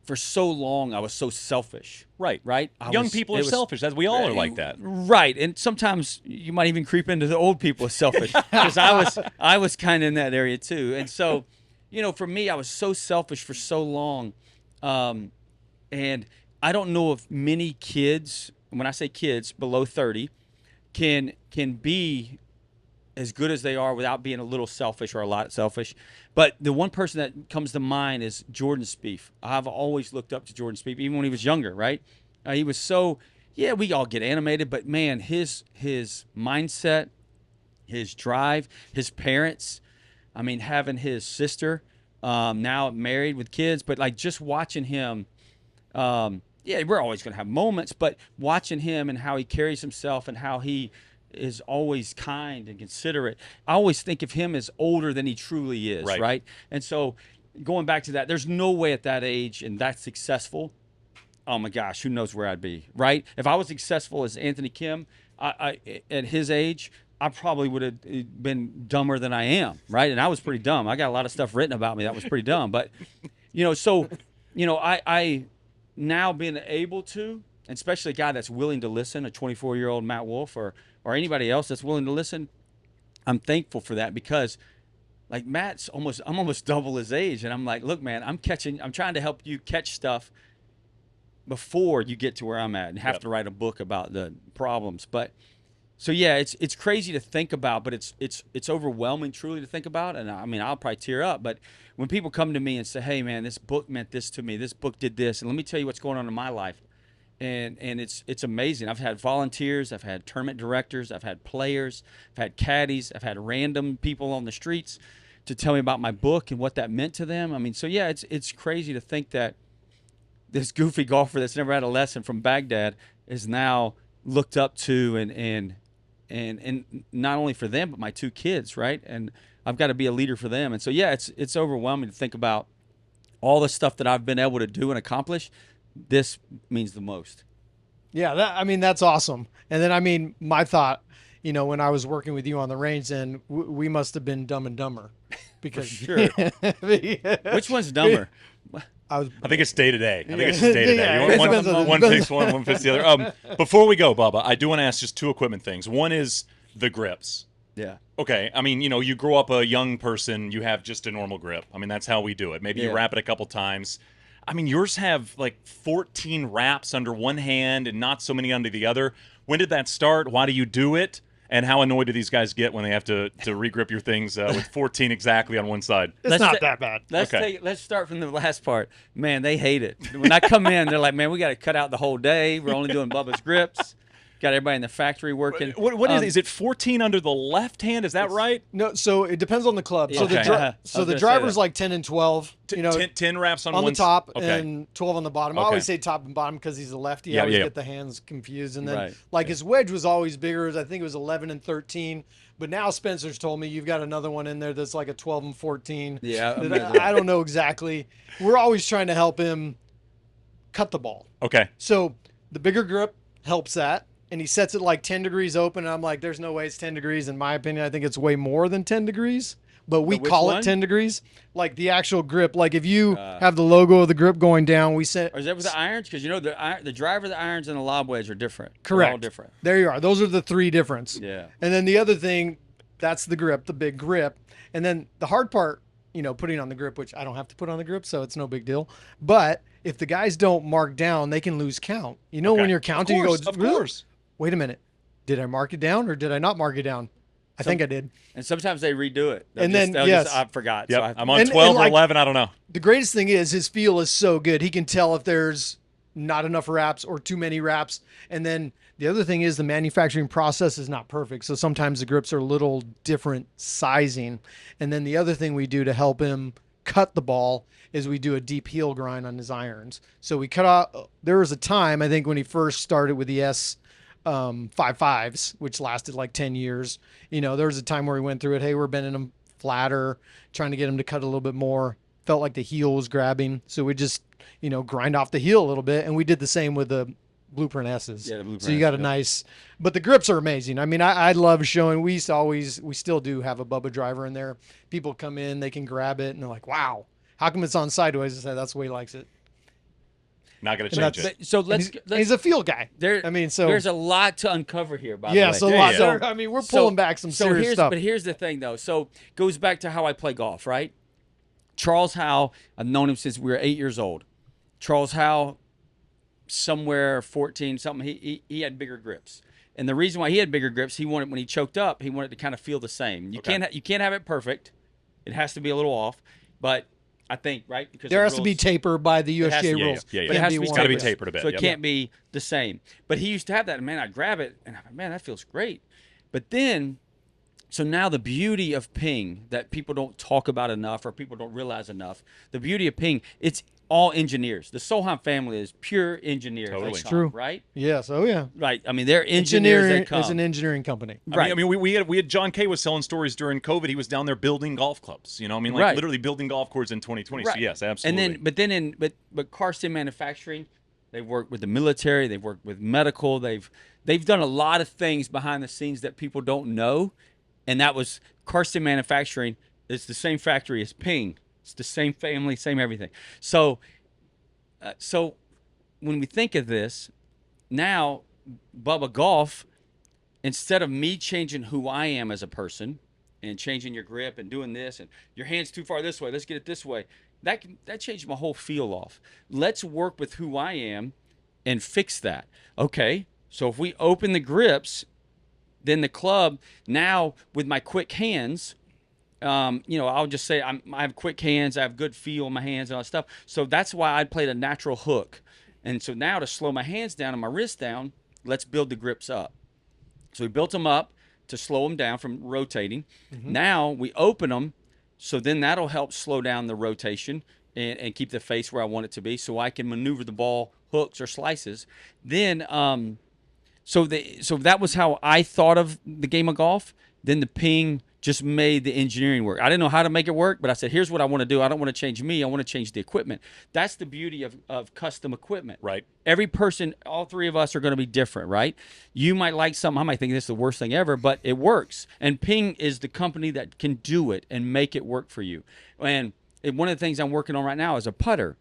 for so long I was so selfish. Right. I Young was- people it are was- selfish, as we all are like that. Right, and sometimes you might even creep into the old people as selfish, because I was kind of in that area too. And so, for me, I was so selfish for so long, and I don't know if many kids, when I say kids below 30, can be as good as they are without being a little selfish or a lot selfish. But the one person that comes to mind is Jordan Spieth. I've always looked up to Jordan Spieth, even when he was younger, right? He was so, yeah, we all get animated, but man, his mindset, his drive, his parents, I mean, having his sister now married with kids, but like just watching him, yeah, we're always going to have moments, but watching him and how he carries himself and how he is always kind and considerate. I always think of him as older than he truly is, right? And so going back to that, there's no way at that age and that successful, oh my gosh, who knows where I'd be, right? If I was successful as Anthony Kim I at his age, I probably would have been dumber than I am, right? And I was pretty dumb. I got a lot of stuff written about me that was pretty dumb. But, so, I now being able to, and especially a guy that's willing to listen, a 24-year-old Matt Wolf or anybody else that's willing to listen, I'm thankful for that because, like, I'm almost double his age. And I'm like, look, man, I'm trying to help you catch stuff before you get to where I'm at and have to write a book about the problems. But so yeah, it's crazy to think about, but it's overwhelming truly to think about. And I mean, I'll probably tear up, but when people come to me and say, hey man, this book meant this to me, this book did this, and let me tell you what's going on in my life. And it's amazing. I've had volunteers, I've had tournament directors, I've had players, I've had caddies, I've had random people on the streets to tell me about my book and what that meant to them. I mean, so yeah, it's crazy to think that this goofy golfer that's never had a lesson from Baghdad is now looked up to and not only for them but my two kids, right? And I've got to be a leader for them. And so yeah, it's overwhelming to think about all the stuff that I've been able to do and accomplish. This means the most. Yeah, that's awesome. And then my thought, when I was working with you on the range, then we must have been Dumb and Dumber, because sure. Which one's dumber? I think it's day to day. I think it's just day to day. Yeah, one picks one picks the other. Before we go, Bubba, I do want to ask just two equipment things. One is the grips. Yeah. Okay. I mean, you grow up a young person, you have just a normal grip. I mean, that's how we do it. Maybe you wrap it a couple times. I mean, yours have like 14 wraps under one hand and not so many under the other. When did that start? Why do you do it? And how annoyed do these guys get when they have to regrip your things with 14 exactly on one side? It's not that bad. Let's start from the last part. Man, they hate it. When I come in, they're like, man, we got to cut out the whole day. We're only doing Bubba's grips. Got everybody in the factory working. What is it? Is it 14 under the left hand? Is that right? No, so it depends on the club. Yeah. So the driver's like 10 and 12. 10 wraps on the one top okay. and 12 on the bottom. I always say top and bottom because he's a lefty. I always get the hands confused. And then his wedge was always bigger. I think it was 11 and 13. But now Spencer's told me you've got another one in there that's like a 12 and 14. Yeah. I don't know exactly. We're always trying to help him cut the ball. Okay. So the bigger grip helps that. And he sets it like 10 degrees open. And I'm like, there's no way it's 10 degrees. In my opinion, I think it's way more than 10 degrees. But we call it 10 degrees. Like the actual grip. Like if you have the logo of the grip going down, we set. Or is that with the irons? Because the driver, the irons, and the lob wedge are different. Correct. They're all different. There you are. Those are the three difference. Yeah. And then the other thing, that's the grip, the big grip. And then the hard part, putting on the grip, which I don't have to put on the grip, so it's no big deal. But if the guys don't mark down, they can lose count. When you're counting, of you go, course. Wait a minute. Did I mark it down or did I not mark it down? I think I did. And sometimes they redo it. Yes. I forgot. Yep. So I'm on 12 or 11. I don't know. The greatest thing is his feel is so good. He can tell if there's not enough wraps or too many wraps. And then the other thing is the manufacturing process is not perfect. So sometimes the grips are a little different sizing. And then the other thing we do to help him cut the ball is we do a deep heel grind on his irons. So we cut out. There was a time, I think, when he first started with the S55s, which lasted like 10 years. There was a time where we went through it. Hey, we're bending them flatter, trying to get him to cut a little bit more. Felt like the heel was grabbing. So we just, grind off the heel a little bit. And we did the same with the Blueprint S's. Yeah, the Blueprint. So you got a nice, but the grips are amazing. I mean, I love showing, we still do have a Bubba driver in there. People come in, they can grab it and they're like, wow, how come it's on sideways? I said, that's the way he likes it. Not going to change it. So he's a field guy. There's a lot to uncover here, by the way. Yes, a lot. So, we're pulling back some serious stuff. But here's the thing, though. So goes back to how I play golf, right? Charles Howell, I've known him since we were 8 years old. Charles Howell, somewhere 14 something, he had bigger grips. And the reason why he had bigger grips, he wanted when he choked up, he wanted to kind of feel the same. You can't have it perfect. It has to be a little off, but I think because there the has to be rules- taper by the USGA rules. but it has to be It's gotta be tapered. tapered a bit, So it yep. can't be the same. But he used to have that, and man, I grab it, and I'm like, man, that feels great. But then, so now the beauty of ping that people don't talk about enough or people don't realize enough, the beauty of ping, it's all engineers. The Solheim family is pure engineers. Totally. They It's come, true. Right? Yes. Oh yeah. Right. I mean, they're engineers Engineering that come. is an engineering company. Right. I mean, we had John Kay was selling stories during COVID. He was down there building golf clubs. You know, I mean, like Right. literally building golf courses in 2020. Right. So yes, absolutely. And then but Carson Manufacturing, they've worked with the military, they've worked with medical, they've done a lot of things behind the scenes that people don't know. And that was Carson Manufacturing. It's the same factory as Ping. It's the same family, same everything. So when we think of this, now Bubba Golf, instead of me changing who I am as a person and changing your grip and doing this and your hand's too far this way, let's get it this way, that changed my whole feel off. Let's work with who I am and fix that. Okay, so if we open the grips, then the club now with my quick hands, I'll just say I have quick hands, I have good feel in my hands and all that stuff. So that's why I played a natural hook. And so now to slow my hands down and my wrist down, let's build the grips up. So we built them up to slow them down from rotating. Now we open them, so then that'll help slow down the rotation and keep the face where I want it to be, so I can maneuver the ball hooks or slices. Then, so that was how I thought of the game of golf. Then the ping just made the engineering work. I didn't know how to make it work, but I said, here's what I want to do. I don't want to change me. I want to change the equipment. That's the beauty of custom equipment. Right. Every person, all three of us are going to be different, right? You might like something. I might think this is the worst thing ever, but it works. And Ping is the company that can do it and make it work for you. And one of the things I'm working on right now is a putter.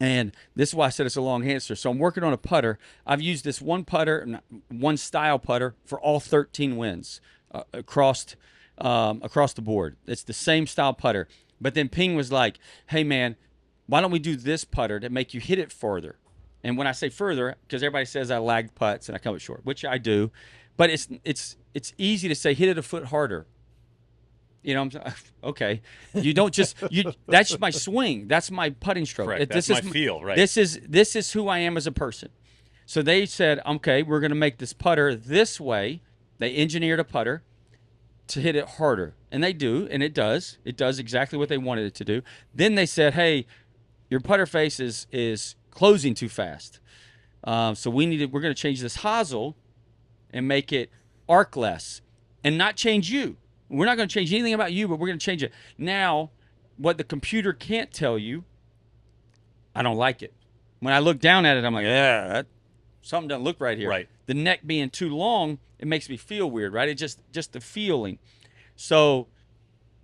And this is why I said it's a long answer. So I'm working on a putter. I've used this one style putter for all 13 wins across the board. It's the same style putter. But then Ping was like, hey, man, why don't we do this putter to make you hit it further? And when I say further, because everybody says I lag putts and I come up short, which I do. But it's easy to say hit it a foot harder. You know, okay. You don't just that's my swing. That's my putting stroke. Correct. That's my feel, right. This is who I am as a person. So they said, okay, we're going to make this putter this way. They engineered a putter to hit it harder. And they do, and it does. It does exactly what they wanted it to do. Then they said, hey, your putter face is closing too fast. So we're going to change this hosel and make it arc less and not change you. We're not going to change anything about you, but we're going to change it. Now, what the computer can't tell you, I don't like it. When I look down at it, I'm like, something doesn't look right here. Right. The neck being too long, it makes me feel weird, right? It's just the feeling. So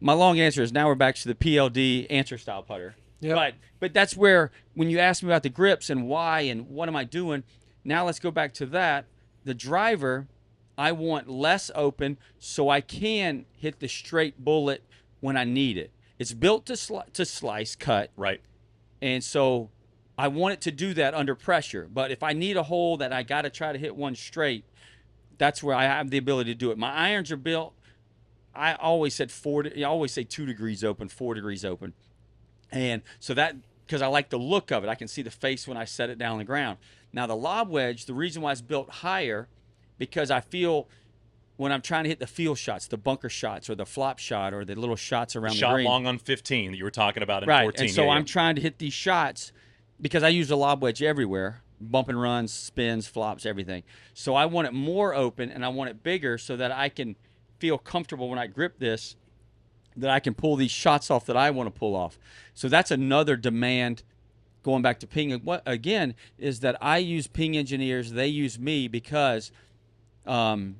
my long answer is now we're back to the PLD answer style putter. Yep. But that's where, when you ask me about the grips and why and what am I doing, now let's go back to that. The driver, I want less open so I can hit the straight bullet when I need it. It's built to slice, cut. Right. And so I want it to do that under pressure. But if I need a hole that I got to try to hit one straight, that's where I have the ability to do it. My irons are built, I always say 2 degrees open, 4 degrees open. And so that, because I like the look of it, I can see the face when I set it down on the ground. Now the lob wedge, the reason why it's built higher, because I feel when I'm trying to hit the field shots, the bunker shots or the flop shot or the little shots around the green. Shot long on 15 that you were talking about in right. 14. And so yeah, I'm trying to hit these shots because I use a lob wedge everywhere, bump and runs, spins, flops, everything. So I want it more open and I want it bigger so that I can feel comfortable when I grip this, that I can pull these shots off that I want to pull off. So that's another demand. Going back to Ping, what again is that I use Ping engineers, they use me because the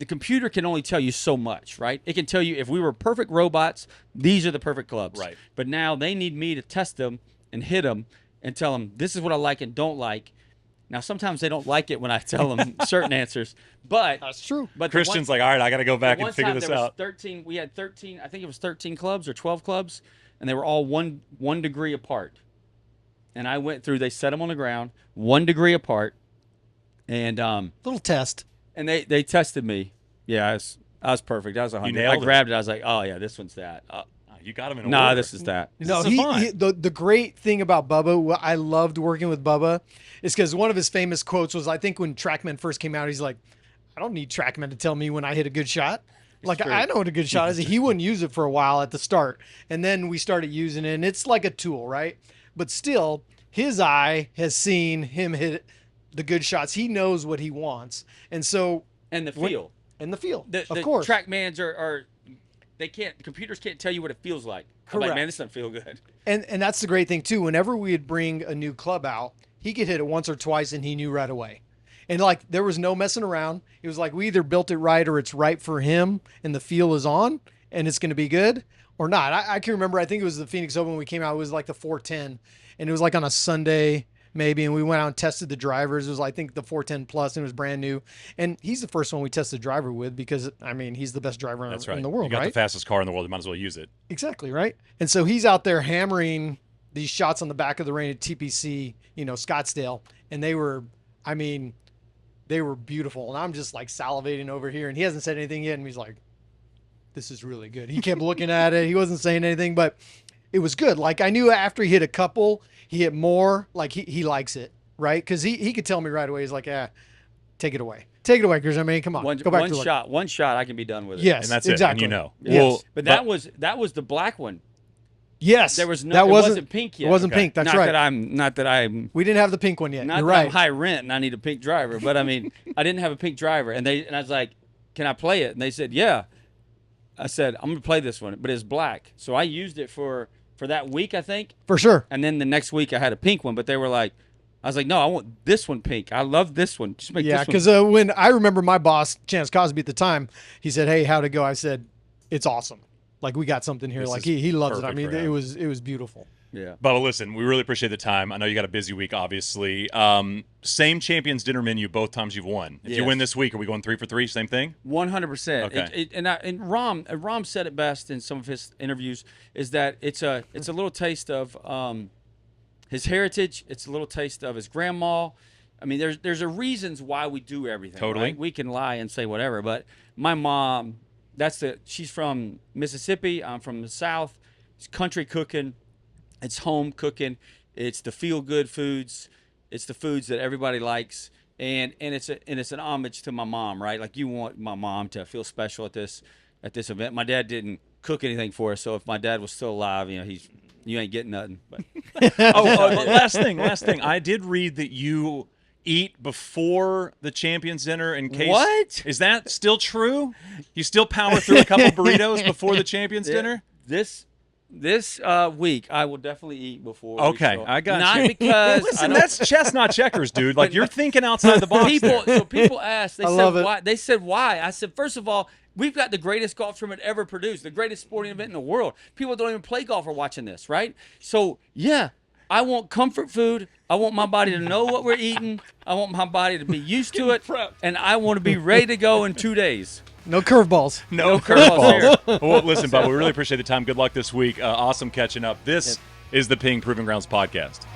computer can only tell you so much, right? It can tell you if we were perfect robots, these are the perfect clubs. Right. But now they need me to test them and hit them and tell them this is what I like and don't like. Now sometimes they don't like it when I tell them certain answers, but That's true. But Christian's like, all right, I got to go back and figure this out. 13. We had 13. I think it was 13 clubs or 12 clubs, and they were all one degree apart. And I went through. They set them on the ground, 1 degree apart. And Little test. and they tested me. Yeah, I was perfect. I was 100. I nailed it. grabbed it. I was like, oh yeah, this one's that. You got him in Nah, order. this is that. No, This is fun. the great thing about Bubba, what I loved working with Bubba, is because one of his famous quotes was, I think when TrackMan first came out, he's like, I don't need TrackMan to tell me when I hit a good shot. Like, true. I know what a good shot is. He wouldn't use it for a while at the start. And then we started using it, and it's like a tool, right? But still, his eye has seen him hit the good shots. He knows what he wants. And so, And the feel. in the field, The of course. TrackMans are computers can't tell you what it feels like. I'm like, Correct. man, this doesn't feel good. And that's the great thing too. Whenever we'd bring a new club out, he could hit it once or twice and he knew right away. And like there was no messing around. It was like we either built it right or it's right for him and the feel is on and it's going to be good or not. I can remember, I think it was the Phoenix Open when we came out, it was like the 410 and it was like on a Sunday maybe, and we went out and tested the drivers. It was, I think, the 410 Plus, and it was brand new. And he's the first one we tested the driver with because, I mean, he's the best driver That's right. in the world, You got right? the fastest car in the world. You might as well use it. Exactly, right? And so he's out there hammering these shots on the back of the range at TPC, Scottsdale, and they were, I mean, they were beautiful. And I'm just like salivating over here, and he hasn't said anything yet, and he's like, this is really good. He kept looking at it. He wasn't saying anything, but it was good. Like I knew after he hit a couple, he hit more, like he likes it, right? Because he could tell me right away. He's like, take it away. Take it away, because I mean, come on. Go back to one shot, I can be done with it. Yes, And that's exactly. it. And you know. Yes. Well, But that was the black one. Yes. There was no. That it wasn't pink yet. It wasn't Okay. pink. That's not right. Not that I'm. We didn't have the pink one yet. Not You're that right. I'm high rent and I need a pink driver, but I mean, I didn't have a pink driver, and I was like, "Can I play it?" And they said, "Yeah." I said, "I'm gonna play this one, but it's black." So I used it for that week, I think, For sure. and then the next week I had a pink one. But they were like, "I was like, no, I want this one pink. I love this one. Just make Yeah, this one." because when I remember my boss, Chance Cosby at the time, he said, "Hey, how'd it go?" I said, "It's awesome. Like we got something here. This Like is he loves it. I perfect mean, for him. it was beautiful." Yeah. Bubba, listen, we really appreciate the time. I know you got a busy week, obviously. Same Champions Dinner menu both times you've won. If you Yes. win this week, are we going 3 for 3? Same thing? 100%. Okay. And Rom said it best in some of his interviews is that it's a little taste of his heritage. It's a little taste of his grandma. I mean, there's a reasons why we do everything. Totally. Right? We can lie and say whatever, but my mom, she's from Mississippi. I'm from the South. It's country cooking. It's home cooking. It's the feel good foods. It's the foods that everybody likes. And it's an homage to my mom, right? Like you want my mom to feel special at this event. My dad didn't cook anything for us, so if my dad was still alive, you ain't getting nothing. But last thing. I did read that you eat before the Champions Dinner in case. What? Is that still true? You still power through a couple burritos before the Champions Dinner? This week, I will definitely eat before. Okay, we show. I got Not you. because Listen, that's chess, not checkers, dude. Like you're thinking outside the box. there. people asked. They I said love it. why. They said why. I said first of all, we've got the greatest golf tournament ever produced, the greatest sporting event in the world. People don't even play golf are watching this, right? So yeah, I want comfort food. I want my body to know what we're eating. I want my body to be used to it, and I want to be ready to go in 2 days. No curveballs. No curveballs curveballs. Well, listen, Bubba, we really appreciate the time. Good luck this week. Awesome catching up. This is the Ping Proving Grounds podcast.